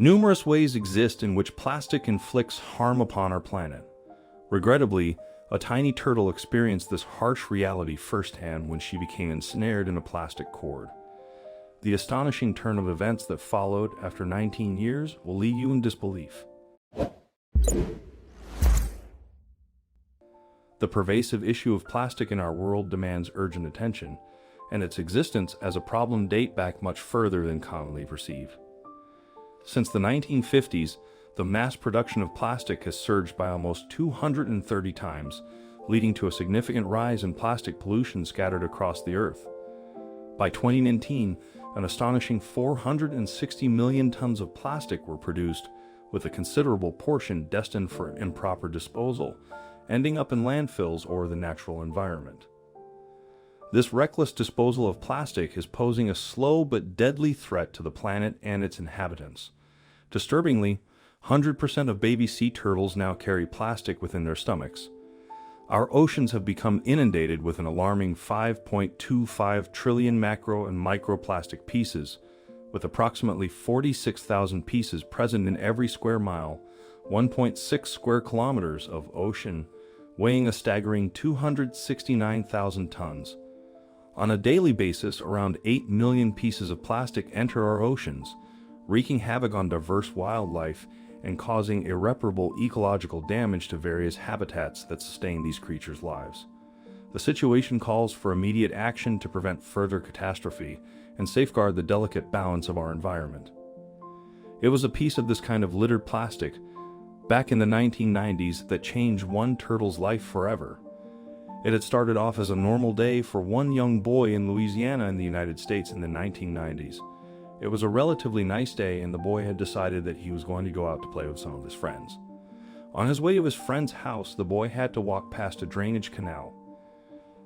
Numerous ways exist in which plastic inflicts harm upon our planet. Regrettably, a tiny turtle experienced this harsh reality firsthand when she became ensnared in a plastic cord. The astonishing turn of events that followed after 19 years will leave you in disbelief. The pervasive issue of plastic in our world demands urgent attention, and its existence as a problem date back much further than commonly perceived. Since the 1950s, the mass production of plastic has surged by almost 230 times, leading to a significant rise in plastic pollution scattered across the Earth. By 2019, an astonishing 460 million tons of plastic were produced, with a considerable portion destined for improper disposal, ending up in landfills or the natural environment. This reckless disposal of plastic is posing a slow but deadly threat to the planet and its inhabitants. Disturbingly, 100% of baby sea turtles now carry plastic within their stomachs. Our oceans have become inundated with an alarming 5.25 trillion macro and microplastic pieces, with approximately 46,000 pieces present in every square mile, 1.6 square kilometers of ocean, weighing a staggering 269,000 tons. On a daily basis, around 8 million pieces of plastic enter our oceans, wreaking havoc on diverse wildlife and causing irreparable ecological damage to various habitats that sustain these creatures' lives. The situation calls for immediate action to prevent further catastrophe and safeguard the delicate balance of our environment. It was a piece of this kind of littered plastic back in the 1990s that changed one turtle's life forever. It had started off as a normal day for one young boy in Louisiana in the United States in the 1990s. It was a relatively nice day, and the boy had decided that he was going to go out to play with some of his friends. On his way to his friend's house, the boy had to walk past a drainage canal.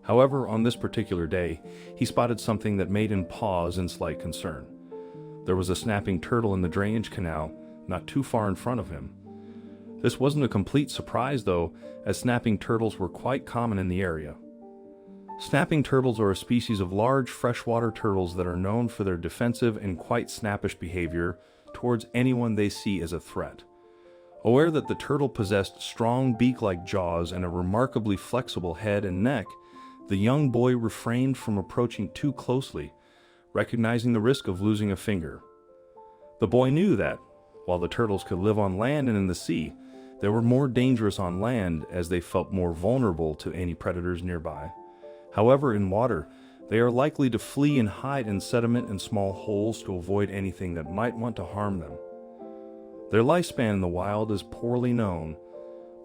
However, on this particular day, he spotted something that made him pause in slight concern. There was a snapping turtle in the drainage canal, not too far in front of him. This wasn't a complete surprise, though, as snapping turtles were quite common in the area. Snapping turtles are a species of large freshwater turtles that are known for their defensive and quite snappish behavior towards anyone they see as a threat. Aware that the turtle possessed strong beak-like jaws and a remarkably flexible head and neck, the young boy refrained from approaching too closely, recognizing the risk of losing a finger. The boy knew that, while the turtles could live on land and in the sea, they were more dangerous on land as they felt more vulnerable to any predators nearby. However, in water, they are likely to flee and hide in sediment and small holes to avoid anything that might want to harm them. Their lifespan in the wild is poorly known,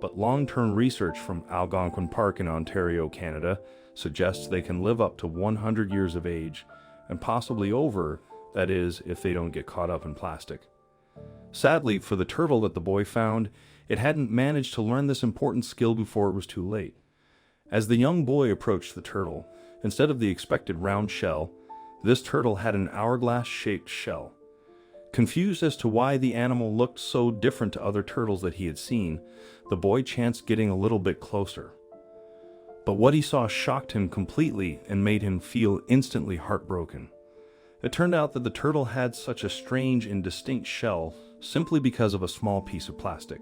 but long-term research from Algonquin Park in Ontario, Canada, suggests they can live up to 100 years of age, and possibly over, that is, if they don't get caught up in plastic. Sadly, for the turtle that the boy found, it hadn't managed to learn this important skill before it was too late. As the young boy approached the turtle, instead of the expected round shell, this turtle had an hourglass-shaped shell. Confused as to why the animal looked so different to other turtles that he had seen, the boy chanced getting a little bit closer. But what he saw shocked him completely and made him feel instantly heartbroken. It turned out that the turtle had such a strange and distinct shell simply because of a small piece of plastic.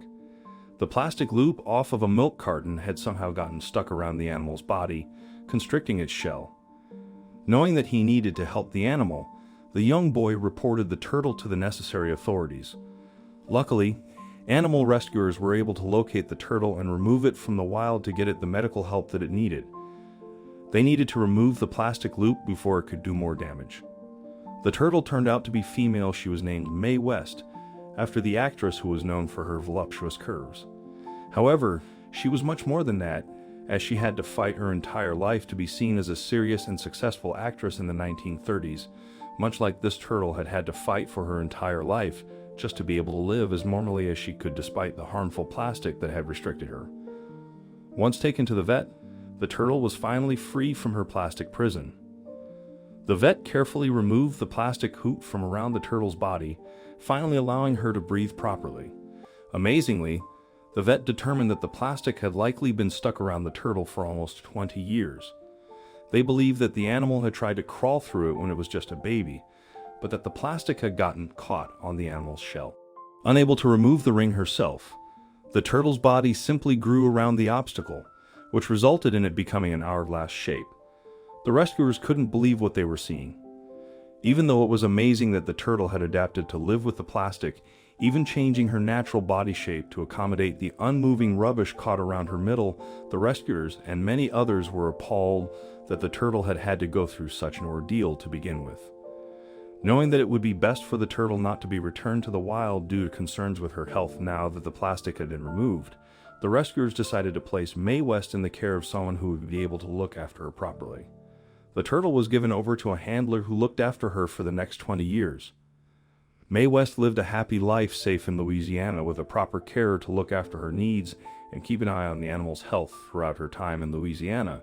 The plastic loop off of a milk carton had somehow gotten stuck around the animal's body, constricting its shell. Knowing that he needed to help the animal, the young boy reported the turtle to the necessary authorities. Luckily, animal rescuers were able to locate the turtle and remove it from the wild to get it the medical help that it needed. They needed to remove the plastic loop before it could do more damage. The turtle turned out to be female. She was named Mae West, after the actress who was known for her voluptuous curves. However, she was much more than that, as she had to fight her entire life to be seen as a serious and successful actress in the 1930s, much like this turtle had had to fight for her entire life just to be able to live as normally as she could despite the harmful plastic that had restricted her. Once taken to the vet, the turtle was finally free from her plastic prison. The vet carefully removed the plastic hoop from around the turtle's body, finally allowing her to breathe properly. Amazingly, the vet determined that the plastic had likely been stuck around the turtle for almost 20 years. They believed that the animal had tried to crawl through it when it was just a baby, but that the plastic had gotten caught on the animal's shell. Unable to remove the ring herself, the turtle's body simply grew around the obstacle, which resulted in it becoming an hourglass shape. The rescuers couldn't believe what they were seeing. Even though it was amazing that the turtle had adapted to live with the plastic, even changing her natural body shape to accommodate the unmoving rubbish caught around her middle, the rescuers and many others were appalled that the turtle had had to go through such an ordeal to begin with. Knowing that it would be best for the turtle not to be returned to the wild due to concerns with her health now that the plastic had been removed, the rescuers decided to place Mae West in the care of someone who would be able to look after her properly. The turtle was given over to a handler who looked after her for the next 20 years. Mae West lived a happy life safe in Louisiana with a proper carer to look after her needs and keep an eye on the animal's health throughout her time in Louisiana.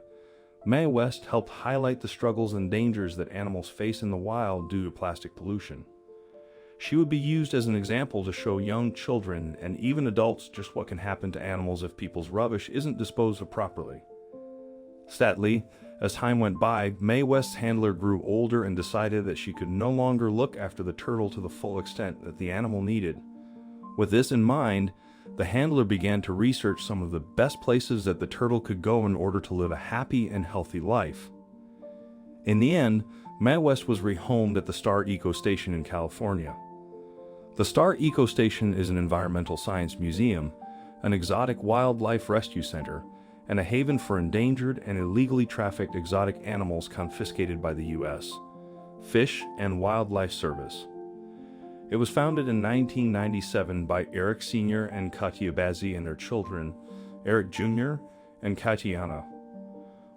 Mae West helped highlight the struggles and dangers that animals face in the wild due to plastic pollution. She would be used as an example to show young children and even adults just what can happen to animals if people's rubbish isn't disposed of properly. Sadly, as time went by, Mae West's handler grew older and decided that she could no longer look after the turtle to the full extent that the animal needed. With this in mind, the handler began to research some of the best places that the turtle could go in order to live a happy and healthy life. In the end, Mae West was rehomed at the Star Eco Station in California. The Star Eco Station is an environmental science museum, an exotic wildlife rescue center, and a haven for endangered and illegally trafficked exotic animals confiscated by the U.S. Fish and Wildlife Service. It was founded in 1997 by Eric Sr. and Katia Bazzi and their children, Eric Jr. and Katiana.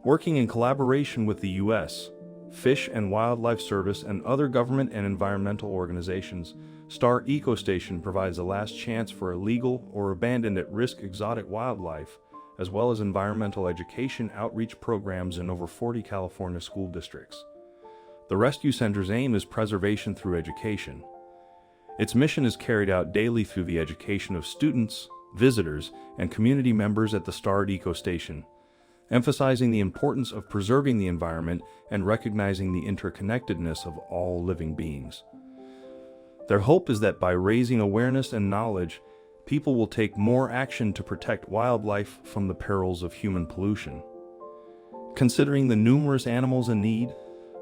Working in collaboration with the U.S. Fish and Wildlife Service and other government and environmental organizations, Star Eco Station provides a last chance for illegal or abandoned at-risk exotic wildlife, as well as environmental education outreach programs in over 40 California school districts. The rescue center's aim is preservation through education. Its mission is carried out daily through the education of students, visitors, and community members at the Star Eco Station, emphasizing the importance of preserving the environment and recognizing the interconnectedness of all living beings. Their hope is that by raising awareness and knowledge, people will take more action to protect wildlife from the perils of human pollution. Considering the numerous animals in need,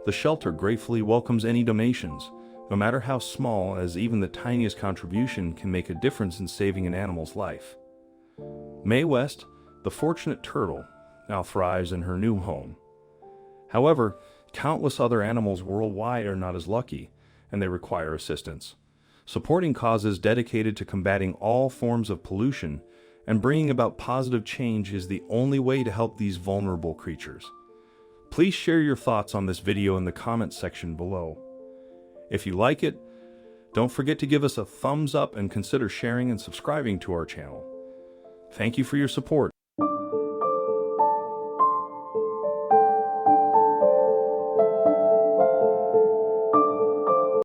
the shelter gratefully welcomes any donations, no matter how small, as even the tiniest contribution can make a difference in saving an animal's life. Mae West, the fortunate turtle, now thrives in her new home. However, countless other animals worldwide are not as lucky, and they require assistance. Supporting causes dedicated to combating all forms of pollution and bringing about positive change is the only way to help these vulnerable creatures. Please share your thoughts on this video in the comments section below. If you like it, don't forget to give us a thumbs up and consider sharing and subscribing to our channel. Thank you for your support.